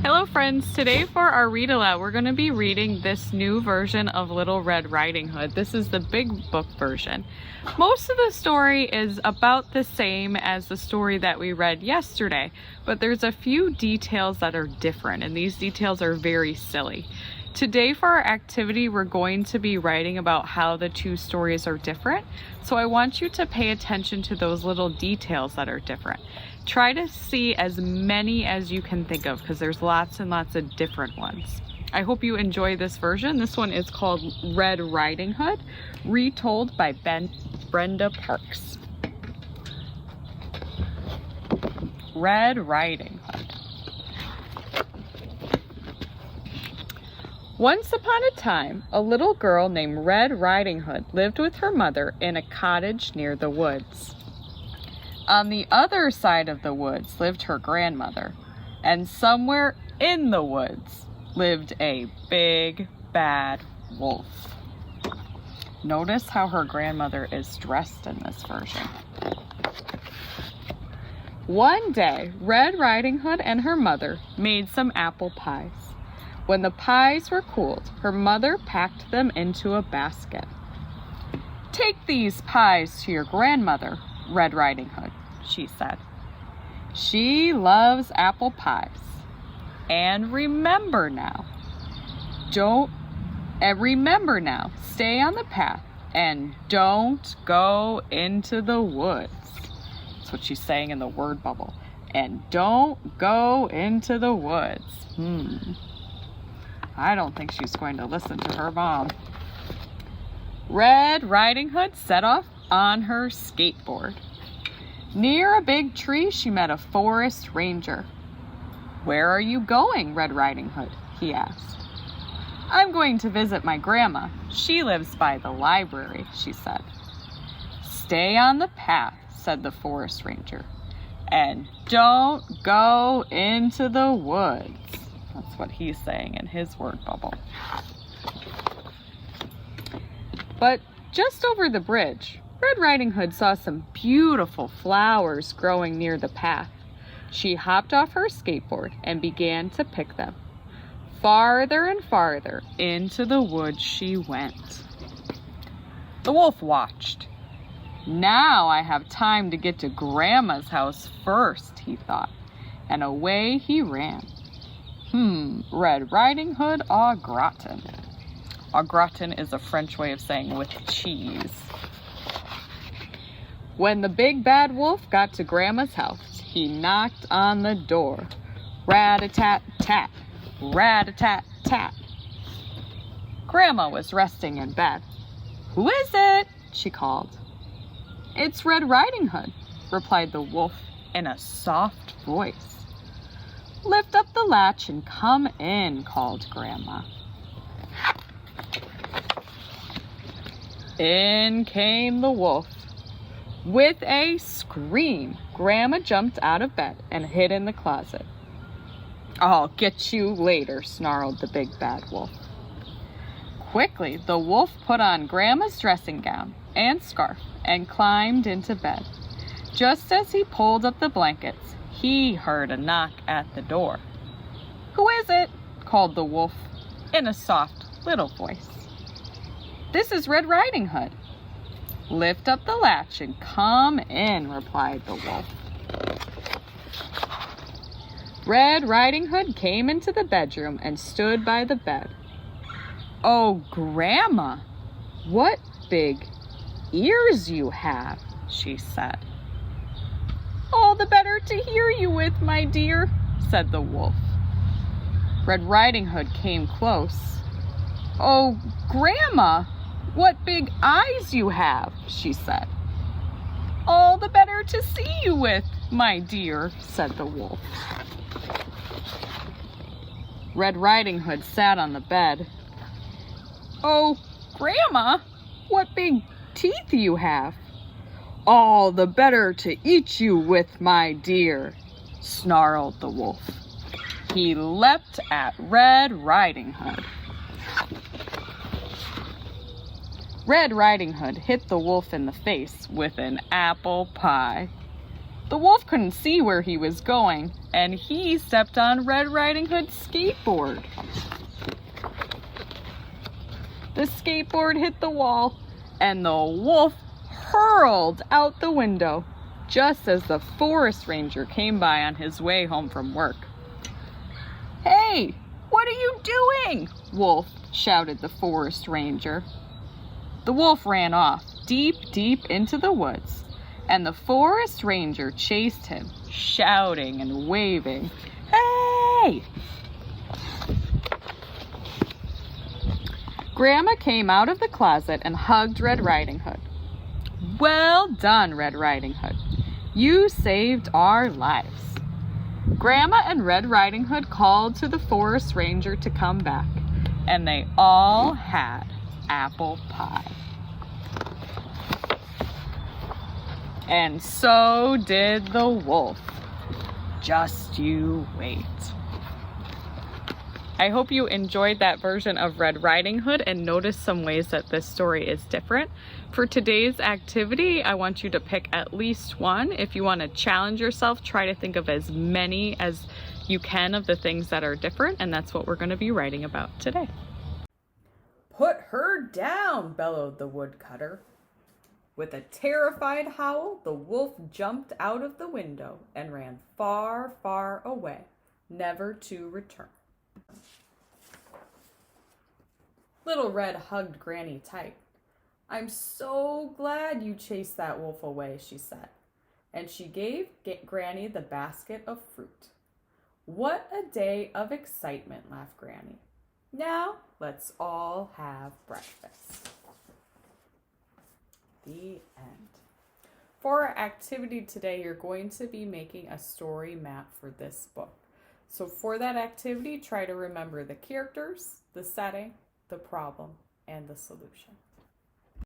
Hello friends, today for our read aloud we're going to be reading this new version of Little Red Riding Hood. This is the big book version. Most of the story is about the same as the story that we read yesterday, but there's a few details that are different, and these details are very silly. Today for our activity we're going to be writing about how the two stories are different, so I want you to pay attention to those little details that are different. Try to see as many as you can think of because there's lots and lots of different ones. I hope you enjoy this version. This one is called Red Riding Hood, retold by Brenda Parks. Red Riding Hood. Once upon a time, a little girl named Red Riding Hood lived with her mother in a cottage near the woods. On the other side of the woods lived her grandmother, and somewhere in the woods lived a big bad wolf. Notice how her grandmother is dressed in this version. One day, Red Riding Hood and her mother made some apple pies. When the pies were cooled, her mother packed them into a basket. "Take these pies to your grandmother, Red Riding Hood," she said. "She loves apple pies. And remember now, stay on the path and don't go into the woods." That's what she's saying in the word bubble. And don't go into the woods. I don't think she's going to listen to her mom. Red Riding Hood set off on her skateboard. Near a big tree, she met a forest ranger. "Where are you going, Red Riding Hood?" he asked. "I'm going to visit my grandma. She lives by the library," she said. "Stay on the path," said the forest ranger, "and don't go into the woods." That's what he's saying in his word bubble. But just over the bridge, Red Riding Hood saw some beautiful flowers growing near the path. She hopped off her skateboard and began to pick them. Farther and farther into the woods she went. The wolf watched. "Now I have time to get to Grandma's house first," he thought, and away he ran. Red Riding Hood au gratin. Au gratin is a French way of saying with cheese. When the big bad wolf got to Grandma's house, he knocked on the door. Rat-a-tat-tat, rat-a-tat-tat. Grandma was resting in bed. "Who is it?" she called. "It's Red Riding Hood," replied the wolf in a soft voice. "Lift up the latch and come in," called Grandma. In came the wolf. With a scream, Grandma jumped out of bed and hid in the closet. "I'll get you later," snarled the big bad wolf. Quickly, the wolf put on Grandma's dressing gown and scarf and climbed into bed. Just as he pulled up the blankets, he heard a knock at the door. "Who is it?" called the wolf in a soft little voice. "This is Red Riding Hood." "Lift up the latch and come in," replied the wolf. Red Riding Hood came into the bedroom and stood by the bed. "Oh, Grandma, what big ears you have," she said. "All the better to hear you with, my dear," said the wolf. Red Riding Hood came close. "Oh, Grandma, what big eyes you have," she said. "All the better to see you with, my dear," said the wolf. Red Riding Hood sat on the bed. "Oh, Grandma, what big teeth you have." "All the better to eat you with, my dear," snarled the wolf. He leapt at Red Riding Hood. Red Riding Hood hit the wolf in the face with an apple pie. The wolf couldn't see where he was going, and he stepped on Red Riding Hood's skateboard. The skateboard hit the wall, and the wolf hurled out the window just as the forest ranger came by on his way home from work. "Hey, what are you doing?" Wolf shouted the forest ranger. The wolf ran off deep, deep into the woods, and the forest ranger chased him, shouting and waving, "Hey!" Grandma came out of the closet and hugged Red Riding Hood. "Well done, Red Riding Hood. You saved our lives." Grandma and Red Riding Hood called to the forest ranger to come back, and they all had apple pie. And so did the wolf. Just you wait. I hope you enjoyed that version of Red Riding Hood and noticed some ways that this story is different. For today's activity, I want you to pick at least one. If you want to challenge yourself, try to think of as many as you can of the things that are different, and that's what we're going to be writing about today. "Put her down," bellowed the woodcutter. With a terrified howl, the wolf jumped out of the window and ran far, far away, never to return. Little Red hugged Granny tight. "I'm so glad you chased that wolf away," she said, and she gave Granny the basket of fruit. "What a day of excitement," laughed Granny. "Now let's all have breakfast." The end. For our activity today, you're going to be making a story map for this book. So for that activity, try to remember the characters, the setting, the problem, and the solution.